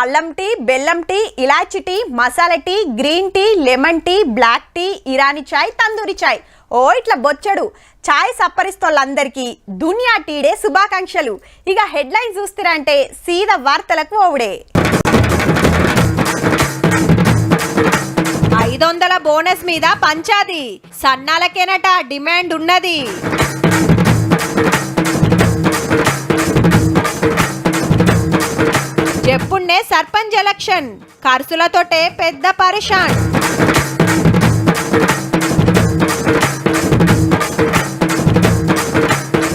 అల్లం టీ, బెల్లం టీ, ఇలాచి tea, masala tea, green tea, lemon tea, black tea, Irani chai, tandoori chai, ఓ ఇట్లా బొచ్చడు చాయ్ సప్పరిస్తోళ్ళందరికీ దునియా టీ డే శుభాకాంక్షలు. ఇక హెడ్లైన్ చూస్తారంటే సీదా వార్తలకు ఓవుడే. 500 బోనస్ మీద పంచాది, సన్నాలకేనట డిమాండ్ ఉన్నది. చెప్పున్నే సర్పంచ్ ఎలక్షన్ ఖర్చులతోటే పెద్ద పరిషాన్.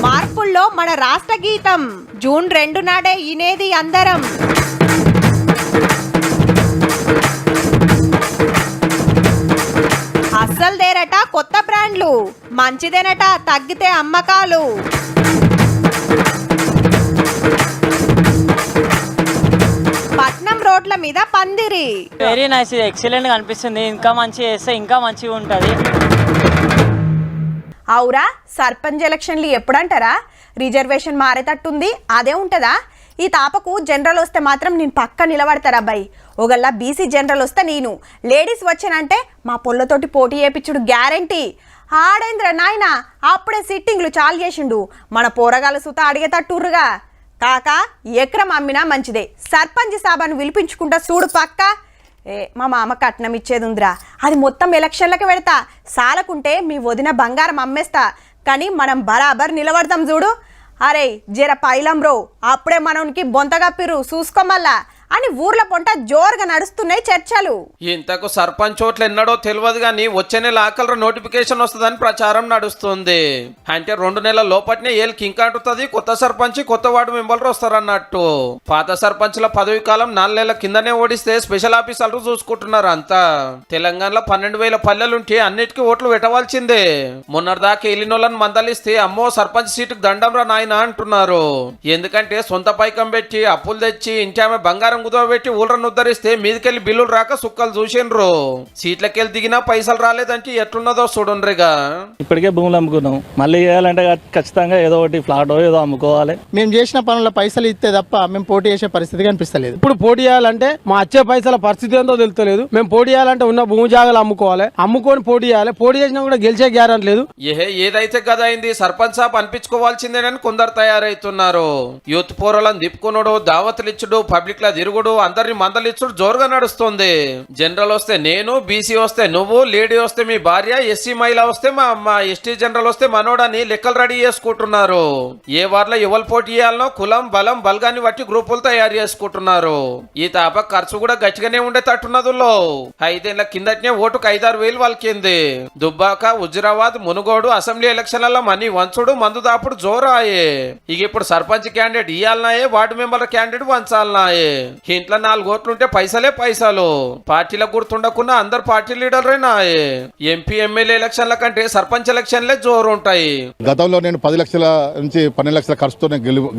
మార్పుల్లో మన రాష్ట్ర గీతం జూన్ 2 నాడే ఇనేది అందరం. అస్సలుదేరట కొత్త బ్రాండ్లు, మంచిదేనట తగ్గితే అమ్మకాలు. పట్నం రోడ్ల మీద పందిరి వెరీ నైస్, ఎక్సలెంట్ గా అనిపిస్తుంది. ఇంకా మంచి చేస్తే ఇంకా మంచిగా ఉంటది. అవురా, సర్పంచ్ ఎలక్షన్లు ఎప్పుడంటారా? రిజర్వేషన్ మారేటట్టుంది, అదే ఉంటుందా? ఈ తాపకు జనరల్ వస్తే మాత్రం నేను పక్క నిలబడతారా అబ్బాయి. ఒకళ్ళ బీసీ జనరల్ వస్తే నేను, లేడీస్ వచ్చానంటే మా పొల్లతోటి పోటీ చేపించుడు గ్యారంటీ. ఆడేంద్ర నాయన అప్పుడే సిట్టింగ్లు చాలు చేసిండు, మన పోరగాల సుత అడిగేటట్టుర్రుగా. కాక ఎకరం అమ్మినా మంచిదే, సర్పంచ్ సాబాను పిలిపించుకుంటా చూడు పక్క. మా మామ కట్నం ఇచ్చేది ఉందిరా, అది మొత్తం ఎలక్షన్లకు పెడతా. సాలకుంటే మీ వదిన బంగారం అమ్మేస్తా, కానీ మనం బరాబర్ నిలబడతాం చూడు. అరే జర పైలం రో, అప్పుడే మనకి బొంతగప్పిరు చూసుకోమల్లా అని ఊర్ల పొంట జోరుగా నడుస్తున్నాయి చర్చలు. ఇంతకు సర్పంచ్ ఓట్లు ఎన్నడో తెలియదు గానీ వచ్చే నెల ఆకలిలో నోటిఫికేషన్ వస్తుందని ప్రచారం నడుస్తుంది. అంటే 2 నెలల లోపట్నే ఏళ్ళకి ఇంకా అంటుతుంది కొత్త సర్పంచ్, కొత్త వార్డు మెంబర్లు వస్తారన్నట్టు. పాత సర్పంచ్ల పదవి కాలం 4 నెలల కిందనే ఓడిస్తే స్పెషల్ ఆఫీసర్లు చూసుకుంటున్నారు అంతా. తెలంగాణలో 12,000 పల్లెలుంటే అన్నిటికీ ఓట్లు పెట్టవలసిందే. మొన్నటిదాకా వెళ్ళినోళ్ళని మందలిస్తే అమ్మో సర్పంచ్ సీటుకు దండం రా నాయన అంటున్నారు. ఎందుకంటే సొంత పైకం పెట్టి అప్పులు తెచ్చి ఇంటి ఆమె బంగారం కుదవబెట్టి ఊళ్ళను ఉద్ధరిస్తే మీదికెళ్ళి బిల్లులు రాక సుక్కలు చూసిండ్రు. సీట్లకెళ్ళి దిగినా పైసలు రాలేదంటే ఎట్లున్నదో చూడండిగా. ఇప్పటికే భూములు అమ్ముకున్నాం, మళ్ళీ చేయాలంటే ఖచ్చితంగా ఏదో ఒకటి ఫ్లాట్ ఏదో అమ్ముకోవాలి. మేము చేసిన పనుల పైసలు ఇస్తే తప్ప మేము పోటీ చేసే పరిస్థితి కనిపిస్తలేదు. ఇప్పుడు పోటీ చేయాలంటే మా వచ్చే పైసల పరిస్థితి ఏందో తెలుస్తలేదు. మేము పోటీ చేయాలంటే ఉన్న భూమి జాగాలు అమ్ముకోవాలి, అమ్ముకొని పోటీ చేయాలి. పోటీ చేసినా కూడా గెలిచే గ్యారెంటీ లేదు. ఏదైతే కదా అయింది, సర్పంచ్ సాబ్ అనిపించుకోవాల్సిందేనని కొందరు తయారైతున్నారు. యూత్ పోరలను దిప్పుకున్నాడు, దావతులు ఇచ్చుడు, పబ్లిక్ లా తిరుగుడు, అందరిని మందలిచ్చుడు జోరుగా నడుస్తుంది. జనరల్ వస్తే నేను, బీసీ వస్తే నువ్వు, లేడీ వస్తే మీ భార్య, ఎస్సీ మహిళ వస్తే మా అమ్మ, ఎస్టీ జనరల్ వస్తే మనోడని లెక్కలు రెడీ చేసుకుంటున్నారు. ఏ వార్లో ఎవరు పోటీ చేయాలనో కులం బలం బలగాన్ని బట్టి గ్రూపులు తయారు చేసుకుంటున్నారు. ఈ తాప ఖర్చు కూడా గట్టిగానే ఉండేటట్టున్నదులో. 5 ఏళ్ల కిందటనే ఓటుకు 5-6 వేలు వాళ్ళకింది. దుబ్బాక, హుజురాబాద్, మునుగోడు అసెంబ్లీ ఎలక్షన్లలో మనీ వంచుడు, మందు దాపుడు జోరాయే. ఇక ఇప్పుడు సర్పంచ్ క్యాండిడేట్ ఇయ్యాలనాయే, వార్డు మెంబర్ల క్యాండిడేట్ వంచాలనాయే. ఇంట్లో 4 ఓట్లు ఉంటే పైసలే పైసలు. పార్టీలకు గుర్తుండకుండా అందరు పార్టీ లీడర్లేనాయే. ఎంపీ ఎమ్మెల్యే ఎలక్షన్ల కంటే సర్పంచ్ ఎలక్షన్లే జోరు ఉంటాయి. గతంలో నేను 10 లక్షల నుంచి 12 లక్షల ఖర్చుతో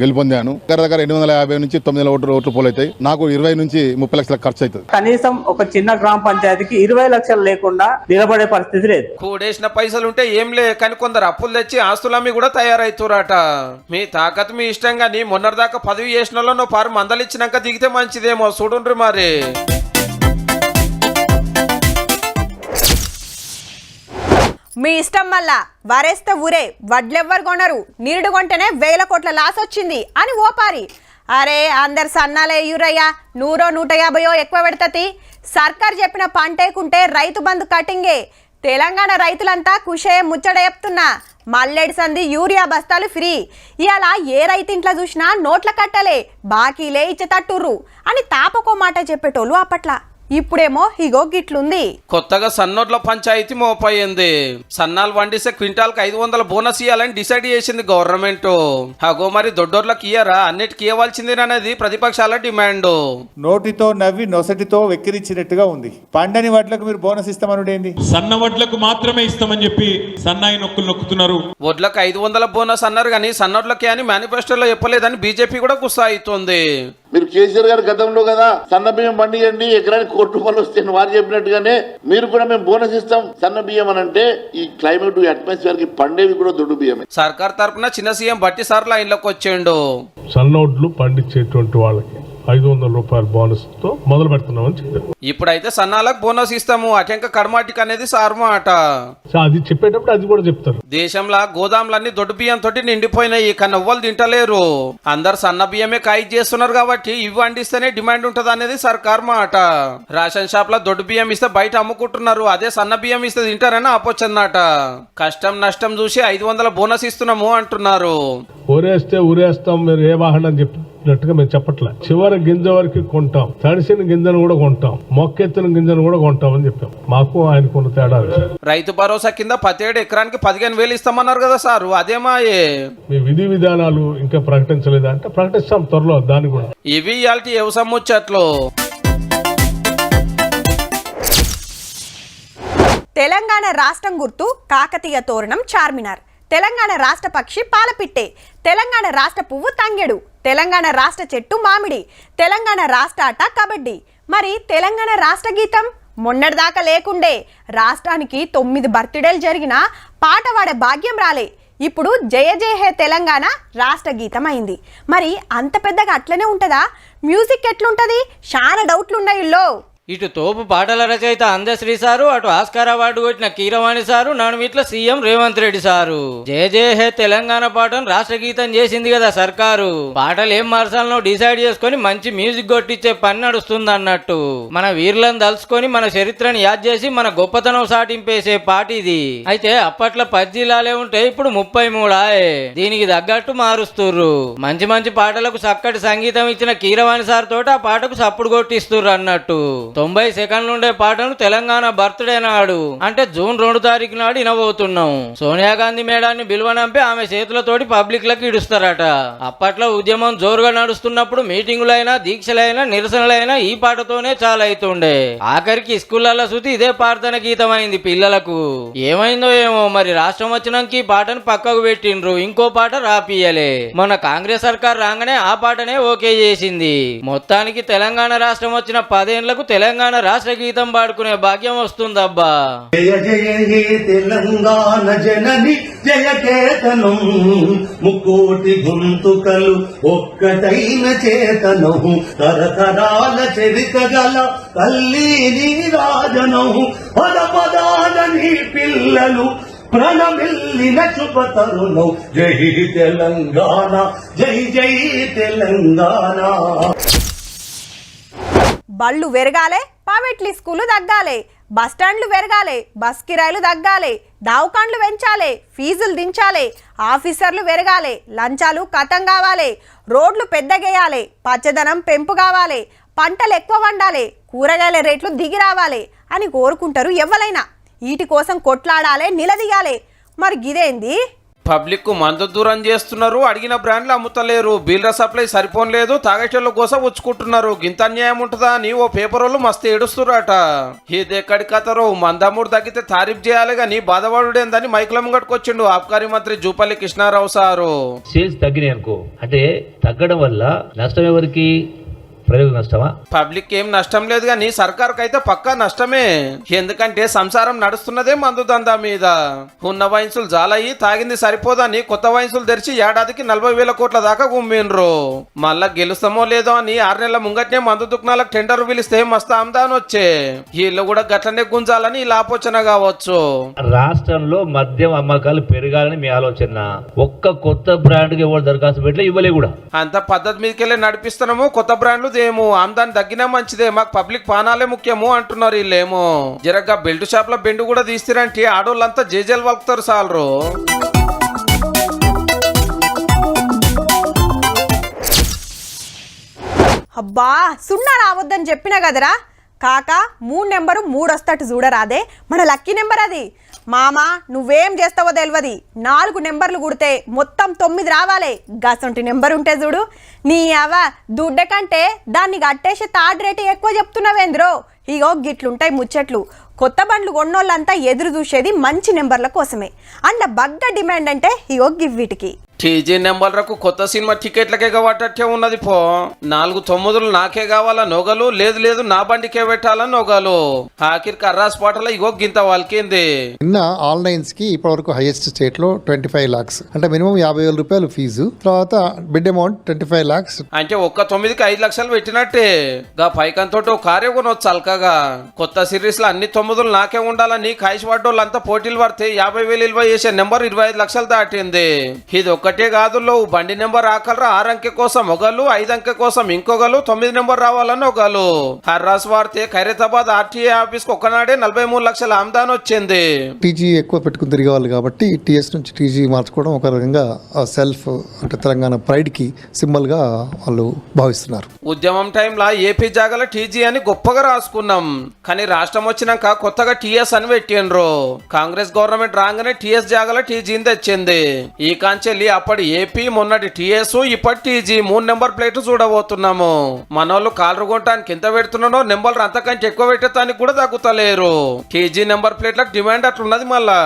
గెలుపొందాను. దగ్గర 850 నుంచి 900 ఓట్లు పోలవుతాయి. నాకు 20 నుంచి 30 లక్షల ఖర్చు అవుతుంది. కనీసం ఒక చిన్న గ్రామ పంచాయతీకి 20 లక్షలు లేకుండా నిలబడే పరిస్థితి లేదు. కూడేసిన పైసలుంటే ఏం లే, కానీ కొందరు అప్పులు తెచ్చి ఆస్తులమ్మి కూడా తయారైతురాట. మీ తాకత్ మీ ఇష్టం గాని మొన్నటిదాకా పదవి చేసిన వాళ్ళు పారు మందలిచ్చినాక దిగితే మంచిదేమో చూడుండ్రి మరి. మీ ఇష్టం వల్ల వరేస్తే ఊరే, వడ్లెవ్వరు కొనరు, నిరుడు కొంటేనే 1000 కోట్ల లాస్ వచ్చింది అని ఓపారి. అరే అందరు సన్నాలే యూరయ్యా, 100-150 ఎక్కువ పెడతది. సర్కార్ చెప్పిన పంటేకుంటే రైతు బంధు కటింగే. తెలంగాణ రైతులంతా కుషే ముచ్చట చెప్తున్నా. మల్లెడి సంది యూరియా బస్తాలు ఫ్రీ. ఇలా ఏ రైతింట్లో చూసినా నోట్ల కట్టలే, బాకీలే ఇచ్చేటట్టుర్రు అని తాపకో మాట చెప్పేటోళ్ళు అప్పట్లా. ఇప్పుడేమో ఇగో గిట్లుంది. కొత్తగా సన్నోట్ల పంచాయతీ మోపయింది. సన్నాలు వండిస్తే క్వింటాల్కి 500 బోనస్ ఇవ్వాలని డిసైడ్ చేసింది గవర్నమెంట్. అగో మరి దొడ్డోర్లకు ఇయ్యరా, అన్నిటికీ ఇవ్వాల్సిందేననేది ప్రతిపక్షాల డిమాండ్. నోటితో నవ్వి నొసటితో వెక్కిరించినట్టుగా ఉంది. పండని వడ్లకు మీరు బోనస్ ఇస్తామనుడేంది? సన్న వడ్లకు మాత్రమే ఇస్తామని చెప్పి సన్నాయి నొక్కులు నొక్కుతున్నారు. వడ్లకు 500 బోనస్ అన్నారు కానీ సన్నోట్లకే అని మేనిఫెస్టోలో చెప్పలేదని బీజేపీ కూడా గుస్సా అవుతుంది. మీరు కేసీఆర్ గారు గతంలో కదా సన్న బియ్యం పండియండి ఎకరానికి 1 కోటి రూపాయలు వస్తాయని వారు చెప్పినట్టుగానే మీరు కూడా మేము బోనస్ ఇస్తాం సన్న బియ్యం అని అంటే ఈ క్లైమేట్ అట్మాస్ఫియర్ కి పండేవి కూడా దొడ్డు బియ్యమే. సర్కార్ తరఫున చిన్న సీఎం బట్టి సార్ లైన్లోకి వచ్చిండు. సన్నోడ్లు పండించేటువంటి వాళ్ళకి 500 రూపాయల బోనస్ తో మొదలు పెడుతున్నామని చెప్పారు. ఇప్పుడైతే సన్నాలకు బోనస్ ఇస్తాము అటెంక కడమాటికి అనేది సార్మాట. అది చెప్పేటప్పుడు అది కూడా చెప్తారు. దేశంలో గోదాములన్నీ దొడ్డు బియ్యం తోటి నిండిపోయినాయి, కానీ ఎవ్వరు తింటలేరు. అందరు సన్న బియ్యమే ఖాయి చేస్తున్నారు కాబట్టి ఇవి వండిస్తేనే డిమాండ్ ఉంటది అనేది సర్కార్ మాట. రేషన్ షాప్ లో దొడ్డు బియ్యం ఇస్తే బయట అమ్ముకుంటున్నారు, అదే సన్న బియ్యం ఇస్తే తింటారని ఆపోచ్చన్నట. కష్టం నష్టం చూసి 500 బోనస్ ఇస్తున్నాము అంటున్నారు. ఊరేస్తాం మీరు ఏ వాహనం చెప్పినట్టుగా మేము చెప్పట్లే. చివరి గింజ వరకు కొంటాం, తడిసిన గింజను కూడా కొంటాం, మొక్కెత్తిన గింజను కూడా కొంటాం అని చెప్పాం. మాకు ఆయనకున్న తేడా. రైతు భరోసా కింద 17 ఎకరానికి 15,000 ఇస్తామన్నారు కదా సారు, అదేమాయే. మీ విధి విధానాలు ఇంకా ప్రకటించలేదా అంటే ప్రకటిస్తాం త్వరలో దాన్ని కూడా. ఇవి ఇయాల్టి వ్యవసాయం ముచ్చట్లు. తెలంగాణ రాష్ట్రం గుర్తు కాకతీయ తోరణం చార్మినార్. తెలంగాణ రాష్ట్ర పక్షి పాలపిట్టే. తెలంగాణ రాష్ట్ర పువ్వు తంగెడు. తెలంగాణ రాష్ట్ర చెట్టు మామిడి. తెలంగాణ రాష్ట్ర ఆట కబడ్డీ. మరి తెలంగాణ రాష్ట్ర గీతం మొన్నటిదాకా లేకుండే. రాష్ట్రానికి 9 బర్త్డేలు జరిగినా పాట పాడే భాగ్యం రాలే. ఇప్పుడు జయ జయ హే తెలంగాణ రాష్ట్ర గీతం అయింది. మరి అంత పెద్దగా అట్లనే ఉంటుందా? మ్యూజిక్ ఎట్లుంటుంది? చాలా డౌట్లు ఉన్నాయిల్లో. ఇటు తోపు పాటల రచయిత అందశ్రీ సారు, అటు ఆస్కార్ అవార్డు కొట్టిన కీరవాణి సారు, నడుమిట్ల సీఎం రేవంత్ రెడ్డి సారు. జయ జయ హే తెలంగాణ పాటను రాష్ట్ర గీతం చేసింది కదా సర్కారు. పాటలు ఏం మార్చాలనో డిసైడ్ చేసుకుని మంచి మ్యూజిక్ కొట్టించే పని నడుస్తుంది అన్నట్టు. మన వీరులను దలుచుకొని మన చరిత్రను యాద్ చేసి మన గొప్పతనం సాటింపేసే పాట ఇది. అయితే అప్పట్లో 10 జిల్లాలే ఉంటే ఇప్పుడు 33. దీనికి తగ్గట్టు మారుస్తుర్రు. మంచి మంచి పాటలకు చక్కటి సంగీతం ఇచ్చిన కీరవాణి సార్ తోటి ఆ పాటకు సప్పుడు కొట్టిస్తుర్రు అన్నట్టు. 90 సెకండ్లు ఉండే పాటను తెలంగాణ బర్త్డే నాడు అంటే జూన్ 2 తారీఖు నాడు వినబోతున్నాం. సోనియా గాంధీ మేడాన్ని బిలువనంపి ఆమె చేతులతోటి పబ్లిక్ లకు ఇడుస్తారట. అప్పట్లో ఉద్యమం జోరుగా నడుస్తున్నప్పుడు మీటింగులైనా దీక్షలైనా నిరసనలైనా ఈ పాటతోనే చాలా అవుతుండే. ఆఖరికి స్కూళ్ళల్లో శృతి ఇదే ప్రార్థన గీతం అయింది పిల్లలకు. ఏమైందో ఏమో మరి రాష్ట్రం వచ్చినాక ఈ పాటను పక్కకు పెట్టిండ్రు, ఇంకో పాట రాపియలే. మొన్న కాంగ్రెస్ సర్కార్ రాగానే ఆ పాటనే ఓకే చేసింది. మొత్తానికి తెలంగాణ రాష్ట్రం వచ్చిన 10 ఏళ్లకు తెలంగాణ రాష్ట్ర గీతం పాడుకునే భాగ్యం వస్తుందబ్బా. జయ జయ హే తెలంగాణ జనని జయ కేతనం, ముకోటి గొంతుకలు ఒక్కటైన చేతనం, తరతరాల చరిత గల తల్లి నీ రాజనం, పద పదాల నీ పిల్లలు ప్రణమిల్లిన శుభతరుణం. జై తెలంగాణ, జై జై తెలంగాణ. బళ్ళు పెరగాలే, ప్రైవేట్లీ స్కూళ్ళు తగ్గాలి, బస్టాండ్లు పెరగాలి, బస్ కిరాయిలు తగ్గాలి, దావకాండ్లు పెంచాలి, ఫీజులు దించాలి, ఆఫీసర్లు పెరగాలి, లంచాలు కథం కావాలి, రోడ్లు పెద్దగేయాలి, పచ్చదనం పెంపు కావాలి, పంటలు ఎక్కువ వండాలి, కూరగాయల రేట్లు దిగి రావాలి అని కోరుకుంటారు ఎవరైనా. వీటి కోసం కొట్లాడాలి, నిలదీయాలి. మరి గిదేంది? పబ్లిక్ కు మందు దూరం చేస్తున్నారు, అడిగిన బ్రాండ్లు అమ్ముతలేరు, బిల్డర్ సప్లై సరిపోలేదు, తాగేటోళ్ళ కోసం ఉచ్చుకుంటున్నారు. గింత అన్యాయం ఉంటుందా అని ఓ పేపర్ వాళ్ళు మస్తు ఏడుస్తురట. ఇదెక్కడి కథరో, మందమూడు తగ్గితే తారీఫ్ చేయాలి గాని బాధపడుడేందని మైకుల ముంగట్టుకొచ్చిండు ఆబ్కారీ మంత్రి జూపల్లి కృష్ణారావు సారు. సేల్స్ తగ్గినాయి అనుకో, అంటే తగ్గడం వల్ల నష్టం ఎవరికి? ప్రజలకు నష్టమా? పబ్లిక్ ఏం నష్టం లేదు కానీ సర్కార్కి అయితే పక్కా నష్టమే. ఎందుకంటే సంసారం నడుస్తున్నదే మందు దందా మీద. ఉన్న వయసులు జాలయ్యి తాగింది సరిపోదని కొత్త వయసులు తెరిచి ఏడాదికి 40,000 కోట్ల దాకా గుమ్మిండ్రు. మళ్ళా గెలుస్తామో లేదో అని 6 నెలల ముంగట్నే మందు దుకాణాలకు టెండర్ పిలిస్తే మస్తు ఆమ్దాన్ వచ్చే. వీళ్ళు కూడా గట్లనే గుంజాలని ఇలా ఆలోచన కావచ్చు. రాష్ట్రంలో మద్యం అమ్మకాలు పెరగాలని మీ ఆలోచన. ఒక్క కొత్త బ్రాండ్ కి ఎవరు దరఖాస్తు పెట్టలే, ఇవ్వలే కూడా. అంత పద్ధతి మీదకెళ్ళి నడిపిస్తున్నాము, కొత్త బ్రాండ్లు ఏమో ఆమ్దాన్ని తగ్గినా మంచిదే, మాకు పబ్లిక్ పానాలే ముఖ్యము అంటున్నారు వీళ్ళేమో. జరగ్గా బెల్ట్ షాప్ లో బెండు కూడా తీస్తారంటే ఆడోళ్ళంతా జేజేలు వలుకుతారు సాలరు. అబ్బా సున్నా రావద్దని చెప్పినా కదరా కాక. 3 నెంబరు 3 వస్తట్టు చూడరాదే, మన లక్కీ నెంబర్ అది. మామ నువ్వేం చేస్తావో తెలియదు, 4 నెంబర్లు కుడితే మొత్తం 9 రావాలి. గసంటి నెంబర్ ఉంటే చూడు. నీ అవ దుడ్డ కంటే దాన్ని కట్టేసి థర్డ్ రేటు ఎక్కువ చెప్తున్నావేంద్రో. ఇగో గిట్లుంటాయి ముచ్చట్లు. కొత్త బండ్లు కొన్నోళ్ళంతా ఎదురు చూసేది మంచి నెంబర్ల కోసమే. అండ్ బగ్గ డిమాండ్ అంటే ఇగో గివ్విటికి. టీజీ నెంబర్లకు కొత్త సినిమా టికెట్లకే కావట్టే ఉన్నది పో. 4 9 నాకే కావాలా నొగలు, లేదు లేదు నా బండికే పెట్టాలని నొగలు. ఆఖరికి అర్రాస్ పాటలో ఇగో గింత వాళ్ళకింది. నిన్న ఆన్లైన్స్ కి ఇప్పటివరకు హైయెస్ట్ స్టేట్ లో 25 lakhs అంటే మినిమం 50,000 రూపాయలు ఫీజు, తర్వాత బిడ్ అమౌంట్ 25 lakhs. అంటే ఒక్క 9కి 5 లక్షలు పెట్టినట్టే. గా పైకంతో కారే కొనొచ్చు అల్కగా. కొత్త సిరీస్ లో అన్ని 9 నాకే ఉండాలని కాయిష్ పడ్డోళ్ళంతా పోటీలు పడితే 50,000 విలువ చేసే నెంబర్ 25 లక్షలు దాటింది. ఇది ఒక్కటే కాదు, బండి నెంబర్ ఆకలరా 6 అంకె కోసం ఒకళ్ళు, 5 అంకె కోసం ఇంకొకళ్ళు, 9 నెంబర్ రావాలని ఒకళ్ళు. హర్రాస్ వాడితే ఖైరతాబాద్ ఆర్టీఏ ఆఫీస్ కు ఒక్కనాడే 43 లక్షల ఆమ్దాన్ వచ్చింది. టీజీ ఎక్కువ పెట్టుకుని తిరిగేవాళ్ళు కాబట్టి టీఎస్ నుంచి టీజీ మార్చుకోవడం ఒక రకంగా సెల్ఫ్ అంటే తెలంగాణ ప్రైడ్ కి సింబల్ గా వాళ్ళు భావిస్తున్నారు. ఉద్యమం టైంలో ఏపీ జాగల టీజీ అని గొప్పగా రాసుకున్నాం, కానీ రాష్ట్రం వచ్చినాక కొత్తగా టీఎస్ అని పెట్టిండ్రు. కాంగ్రెస్ గవర్నమెంట్ రాగానే టీఎస్ జాగల టీజీని తెచ్చింది. ఈ కాంచెల్లి అప్పటి ఏపీ, మొన్నటి టీఎస్, ఇప్పటి టీజీ 3 నెంబర్ ప్లేట్ చూడబోతున్నాము. మనోళ్ళు కాలరు కొనటానికి ఎంత పెడుతున్నాడో నెంబర్లు అంతకంటే ఎక్కువ పెట్టడానికి కూడా తగ్గుతలేరు. టీజీ నెంబర్ ప్లేట్లకు డిమాండ్ అట్లున్నది మళ్ళా.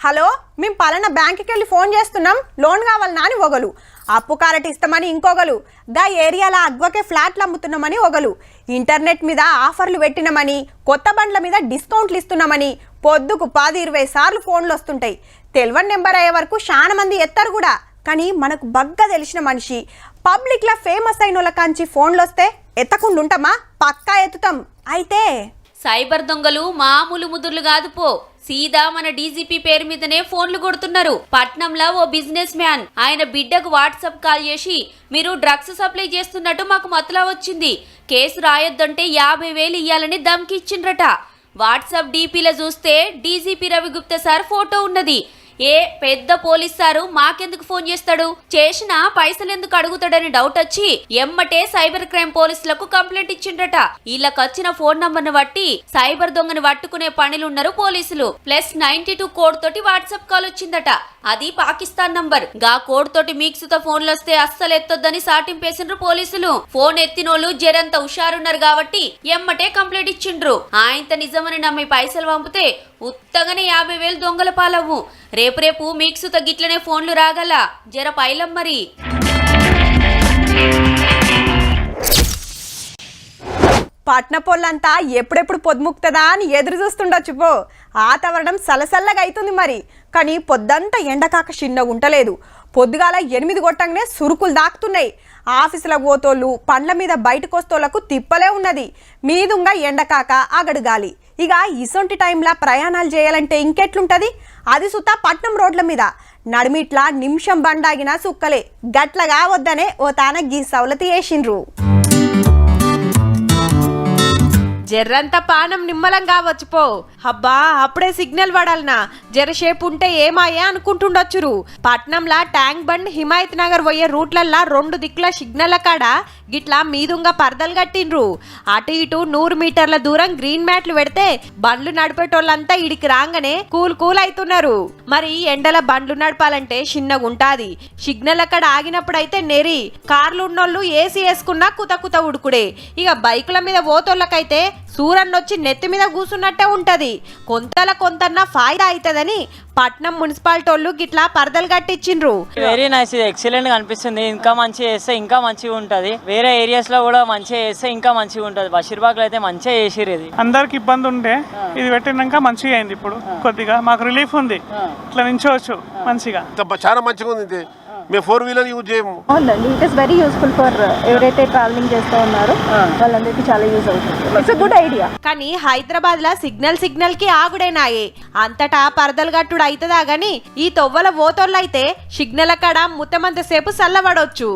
హలో, మేము పలానా బ్యాంకుకి వెళ్ళి ఫోన్ చేస్తున్నాం, లోన్ కావాలన్నా అని ఒకలు, అప్పు కారట్ ఇస్తామని ఇంకొకలు, గా ఏరియాలో అగ్వకే ఫ్లాట్లు అమ్ముతున్నామని ఒకలు, ఇంటర్నెట్ మీద ఆఫర్లు పెట్టినామని, కొత్త బండ్ల మీద డిస్కౌంట్లు ఇస్తున్నామని పొద్దుకు 10-20 సార్లు ఫోన్లు వస్తుంటాయి. తెలివని నెంబర్ అయ్యే వరకు చాలా మంది ఎత్తారు కూడా. కానీ మనకు బగ్గా తెలిసిన మనిషి, పబ్లిక్లో ఫేమస్ అయిన వాళ్ళ కాంచి ఫోన్లు వస్తే ఎత్తకుండా ఉంటామా? పక్కా ఎత్తుతాం. అయితే సైబర్ దొంగలు మామూలు ముదుర్లు కాదు పో, సీదా మన డీజీపీ పేరు మీదనే ఫోన్లు కొడుతున్నారు. పట్నంలో ఓ బిజినెస్ మ్యాన్ ఆయన బిడ్డకు వాట్సాప్ కాల్ చేసి, మీరు డ్రగ్స్ సప్లై చేస్తున్నట్టు మాకు మతలా వచ్చింది, కేసు రాయొద్దంటే 50,000 ఇయ్యాలని ధమ్కి ఇచ్చిండ్రట. వాట్సాప్ డీపీలో చూస్తే డీజీపీ రవిగుప్తా సార్ ఫోటో ఉన్నది. ఏ పెద్ద పోలీస్ సారు మాకెందుకు ఫోన్ చేస్తాడు, చేసినా పైసలు ఎందుకు అడుగుతాడని డౌట్ వచ్చి ఎమ్మటే సైబర్ క్రైమ్ పోలీసులకు కంప్లైంట్ ఇచ్చిండ్రట. వీళ్ళకి వచ్చిన ఫోన్ నంబర్ ను బట్టి సైబర్ దొంగని పట్టుకునే పనిలున్నారు పోలీసులు. +92 కోడ్ తోటి వాట్సాప్ కాల్ వచ్చిందట. అది పాకిస్తాన్ నంబర్. గా కోడ్ తోటి మీక్సుతో ఫోన్లు వస్తే అస్సలు ఎత్తొద్దని సాటింపేసిండ్రు పోలీసులు. ఫోన్ ఎత్తినోళ్ళు జరంత హుషారున్నారు కాబట్టి ఎమ్మటే కంప్లైంట్ ఇచ్చిండ్రు. ఆయనత నిజమని నమ్మి పైసలు పంపితే ఉత్తగానే 50,000 దొంగల పాలవు. రేపు మీక్సుతో గిట్లనే ఫోన్లు రాగల, జర పైలం మరి. పట్నపోళ్ళంతా ఎప్పుడెప్పుడు పొద్దుముక్తదా అని ఎదురు చూస్తుండొచ్చు పో. వాతావరణం సలసల్లగా అవుతుంది మరి, కానీ పొద్దంతా ఎండకాక చిన్నగా ఉంటలేదు. పొద్దుగాల 8 కొట్టంగానే సురుకులు దాక్కుతున్నాయి. ఆఫీసులకు పోతోళ్ళు, పండ్ల మీద బయటకు వస్తోళ్లకు తిప్పలే ఉన్నది. మీదుంగా ఎండకాక అగడుగాలి. ఇక ఇసొంటి టైంలో ప్రయాణాలు చేయాలంటే ఇంకెట్లుంటది? అది సుతా పట్నం రోడ్ల మీద నడిమిట్లా నిమిషం బండాగినా సుక్కలే. గట్లగా వద్దనే ఓ తాన గీ సవలతి వేసిండ్రు. జర్రంత పానం నిమ్మలం కావచ్చు పో. అబ్బా, అప్పుడే సిగ్నల్ పడాలనా? జరసేపు ఉంటే ఏమాయే అనుకుంటుండొచ్చురు. పట్నంలా ట్యాంక్ బండ్, హిమాయత్ నగర్ పోయే రూట్లల్లా 2 దిక్కుల సిగ్నల్ కాడ గిట్లా మీదుంగా పరదలు కట్టిండ్రు. అటు ఇటు 100 మీటర్ల దూరం గ్రీన్ మ్యాట్లు పెడితే బండ్లు నడిపేటోళ్ళంతా ఇడికి రాగానే కూల్ అవుతున్నారు. మరి ఎండల బండ్లు నడపాలంటే చిన్నగా ఉంటాది. సిగ్నల్ అక్కడ ఆగినప్పుడైతే నెరి, కార్లు ఉన్నోళ్ళు ఏసీ వేసుకున్నా కుత ఉడుకుడే. ఇక బైకుల మీద పోతోళ్ళకైతే సూరన్నొచ్చి నెత్తి మీద కూసున్నట్టే ఉంటది. కొంతన్నా ఫాయిదా అవుతుందని పట్నం మున్సిపాలిటీ గిట్లా పరదలు కట్టించిండ్రు. వెరీ నైస్, ఇది ఎక్సలెంట్ గా అనిపిస్తుంది. ఇంకా మంచిగా చేస్తే ఇంకా మంచిగా ఉంటది. వేరే ఏరియాస్ లో కూడా మంచిగా చేస్తే ఇంకా మంచిగా ఉంటది. బషీర్బాగ్ లో అయితే మంచిగా చేసిరు. ఇది అందరికి ఇబ్బంది ఉంటే ఇది పెట్టినాక మంచిగా అయింది. ఇప్పుడు కొద్దిగా మాకు రిలీఫ్ ఉంది, ఇట్లా నించోవచ్చు మంచిగా. చాలా మంచిగా ఉంది. మేము 4-wheeler యూజ్ చేయము. అవునండి, it is very useful for ఎవరైతే ట్రావెలింగ్ చేస్తూ ఉన్నారో వాళ్ళందరికీ చాలా యూజ్ అవుతుంది. It's good idea. కానీ హైదరాబాద్ లా సిగ్నల్ కి ఆగుడేనాయే. అంతటా పరదలు గట్టుడు అవుతుందా గాని ఈ తొవ్వల ఓతోళ్ళైతే సిగ్నల్ అక్కడ ముత్తమంత సేపు చల్లబడొచ్చు.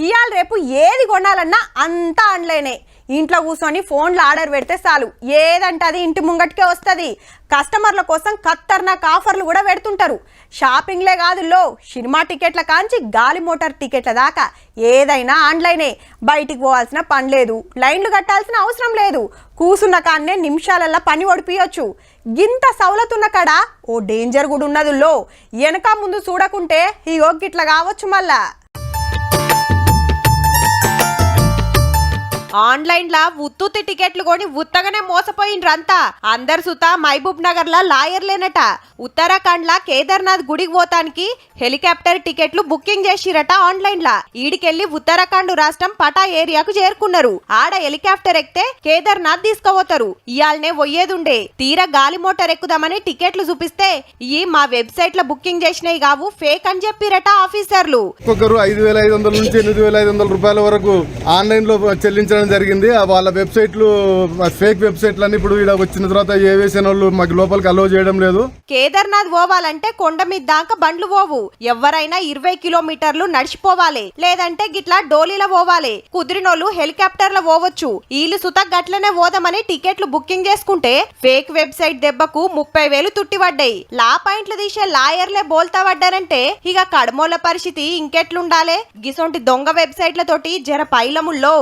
ఇవాళ రేపు ఏది కొనాలన్నా అంతా ఆన్లైనే. ఇంట్లో కూర్చొని ఫోన్లో ఆర్డర్ పెడితే చాలు, ఏదంటే అది ఇంటి ముంగటికే వస్తుంది. కస్టమర్ల కోసం ఖతర్నాక్ ఆఫర్లు కూడా పెడుతుంటారు. షాపింగ్లే కాదుల్లో, సినిమా టికెట్ల కాంచి గాలి మోటార్ టికెట్ల దాకా ఏదైనా ఆన్లైనే. బయటికి పోవాల్సిన పని లేదు, లైన్లు కట్టాల్సిన అవసరం లేదు. కూసున్న కాన్నే నిమిషాలల్లా పని ఒడిపియొచ్చు. గింత సౌలతున్న కాడ ఓ డేంజర్ కూడా ఉన్నదుల్లో. వెనక ముందు చూడకుంటే ఇగో గిట్ల కావచ్చు మళ్ళా. ఆన్లైన్ లా ఉత్తుత్తి టికెట్లు కొని ఉత్తగానే మోసపోయిండ్రంతా. అందరు సుత మహబూబ్ నగర్ లా లాయర్ లేనట. ఉత్తరాఖండ్ లా కేదార్నాథ్ గుడికి పోతానికి హెలికాప్టర్ టికెట్లు బుకింగ్ చేసిరట ఆన్లైన్ లా. ఈడికెళ్లి ఉత్తరాఖండ్ రాష్ట్రం పటా ఏరియాకు చేరుకున్నారు. ఆడ హెలికాప్టర్ ఎక్కితే కేదార్నాథ్ తీసుకుపోతారు. ఇయాలనే పోయేదుండే తీరా గాలి మోటార్ ఎక్కుదామని టికెట్లు చూపిస్తే ఈ మా వెబ్సైట్ లో బుకింగ్ చేసినవి కావు, ఫేక్ అని చెప్పిరట ఆఫీసర్లు. ఒక్కొక్కరు 5,500 నుంచి 8,500 రూపాయల వరకు ఆన్లైన్ లో చెల్లించడం జరిగింది. వాళ్ళ వెబ్సైట్లు ఫేక్ వెబ్సైట్లన్నీ ఇప్పుడు ఇక్కడ వచ్చిన తర్వాత ఏ వేసిన వాళ్ళు మాకు లోపలికి అలో చేయడం లేదు. కేదార్నాథ్ పోవాలంటే కొండ మీద దాకా బండ్లు పోవు. ఎవరైనా 20 కిలోమీటర్లు నడిచిపోవాలి, లేదంటే గిట్లా డోలీలో పోవాలి. కుదిరినోళ్ళు హెలికాప్టర్ లో పోవచ్చు. వీళ్ళు సుత గట్లనే పోదామని టికెట్లు బుకింగ్ చేసుకుంటే ఫేక్ వెబ్సైట్ దెబ్బకు 30,000 తుట్టిపడ్డాయి. లా పాయింట్లు తీసే లాయర్లే బోల్తా పడ్డారంటే ఇక కడమోళ్ళ పరిస్థితి ఇంకెట్లుండాలే? గిసొంటి దొంగ వెబ్సైట్లతోటి జర పైలముల్లో.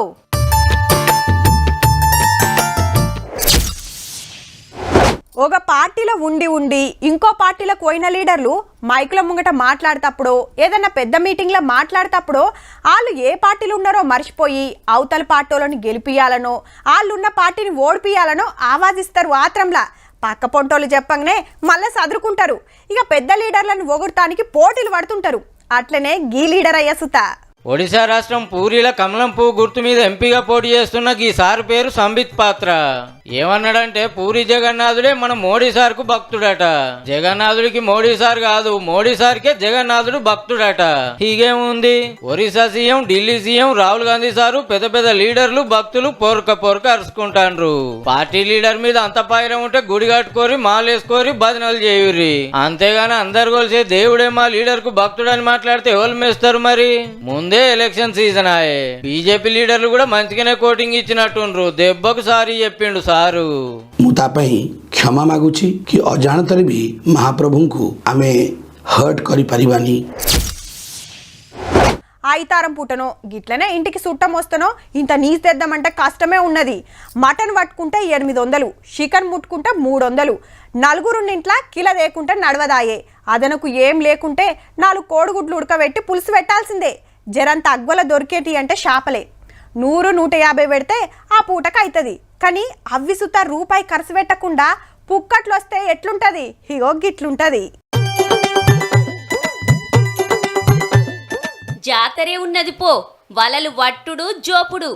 ఒక పార్టీలో ఉండి ఇంకో పార్టీలకు పోయిన లీడర్లు మైకుల ముంగట మాట్లాడేటప్పుడు, ఏదన్నా పెద్ద మీటింగ్లో మాట్లాడేటప్పుడు వాళ్ళు ఏ పార్టీలు ఉన్నారో మర్చిపోయి అవతల పార్టీలను గెలిపియాలనో వాళ్ళున్న పార్టీని ఓడిపియాలనో ఆవాజిస్తారు. ఆత్రంలా పక్క పొంటోళ్ళు చెప్పంగానే మళ్ళీ సదురుకుంటారు. ఇక పెద్ద లీడర్లను ఒగుడటానికి పోటీలు పడుతుంటారు. అట్లనే గీ లీడర్ అయ్యసుత. ఒడిశా రాష్ట్రం పూరిలో కమలం పువ్వు గుర్తు మీద ఎంపీగా పోటీ చేస్తున్న ఈ సార్ పేరు సంబిత్ పాత్ర. ఏమన్నాడంటే పూరి జగన్నాథుడే మన మోడీ సార్ కు భక్తుడట. జగన్నాథుడికి మోడీ సార్ కాదు, మోడీ సార్కే జగన్నాథుడు భక్తుడట. హీగేముంది, Orissa CM, Delhi CM, Rahul Gandhi sir పెద్ద పెద్ద లీడర్లు భక్తులు పొరక అరుచుకుంటాండ్రు. పార్టీ లీడర్ మీద అంత పాయిరం ఉంటే గుడి కట్టుకోరి మాలేసుకోరి భజనలు చేయుర్రి. అంతేగాని అందరు కొలిసే దేవుడే మా లీడర్ కు భక్తుడని మాట్లాడితే ఎవరు మేస్తారు? మరి ముందే ఎలక్షన్ సీజన్ ఆయే. బీజేపీ లీడర్లు కూడా మంచిగానే కోటింగ్ ఇచ్చినట్టుండ్రు. దెబ్బకు సారీ చెప్పిండు సారు. ମୁଁ ତା ପାଇଁ କ୍ଷମା ମାଗୁଛି କି ଅଜାଣତରେ ବି ମହାପ୍ରଭୁଙ୍କୁ ଆମେ ହର୍ଟ କରିପାରିବାନି. ఆయితారం పుట్టనో గిట్లనే ఇంటికి సుట్టం వస్తనో ఇంత నీసు తెద్దామంటే కష్టమే ఉన్నది. మటన్ పట్టుకుంటే 800, చికెన్ ముట్టుకుంటే 300. నలుగురున్నింట్లా కిల లేకుంటే నడవదాయే. అదనకు ఏం లేకుంటే 4 కోడిగుడ్లు ఉడకబెట్టి పులుసు పెట్టాల్సిందే. జరంత అగ్వల దొరికేటి అంటే షాపలే. 100-150 పెడితే ఆ పూటకు అవుతుంది. కానీ అవ్వి సుత రూపాయి ఖర్చు పెట్టకుండా పుక్కట్లు వస్తే ఎట్లుంటది? ఇగో గిట్లుంటది. జాతరే ఉన్నది పో, వలలు వట్టుడు జోపుడు,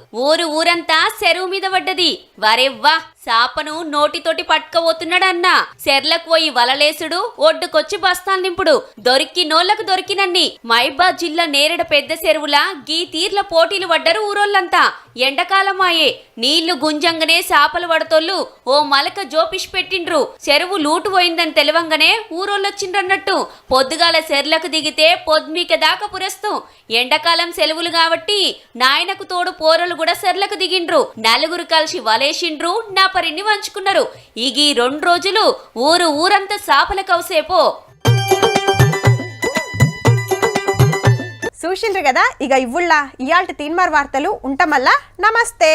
ఊరంతా చెరువు మీద పడ్డది. వరెవ్వా చాపను నోటితోటి పట్టుకపోతున్నాడన్నా. చెర్లకు పోయి వలలేసుడు, ఒడ్డుకొచ్చి బస్తాలు నింపుడు. దొరికినోళ్లకు దొరికినన్ని. మహబూబాబాద్ జిల్లా నేరేడ పెద్ద చెరువులా గీ తీర్ల పోటీలు పడ్డరు ఊరోళ్ళంతా. ఎండకాలమాయే, నీళ్లు గుంజంగానే చాపలు పడతోళ్ళు ఓ మలక జోపిష్ పెట్టిండ్రు. చెరువు లూటు పోయిందని తెలవంగానే ఊరోళ్ళొచ్చిండ్రన్నట్టు. పొద్దుగాల చెర్లకు దిగితే పొద్దుమీక దాకా పురస్తు. ఎండాకాలం సెలవులు కాబట్టి నాయనకు తోడు పోరలు కూడా చెర్లకు దిగిండ్రు. నలుగురు కలిసి వలేసిండ్రు, నా పరిని వంచుకున్నారు. ఈ 2 రోజులు ఊరంతా చాపల కౌసేపో. చూసిండ్రు కదా, ఇక ఇవ్వుళ్ళ ఇయాల్టి తీన్మార్ వార్తలు ఉంటామల్లా. నమస్తే.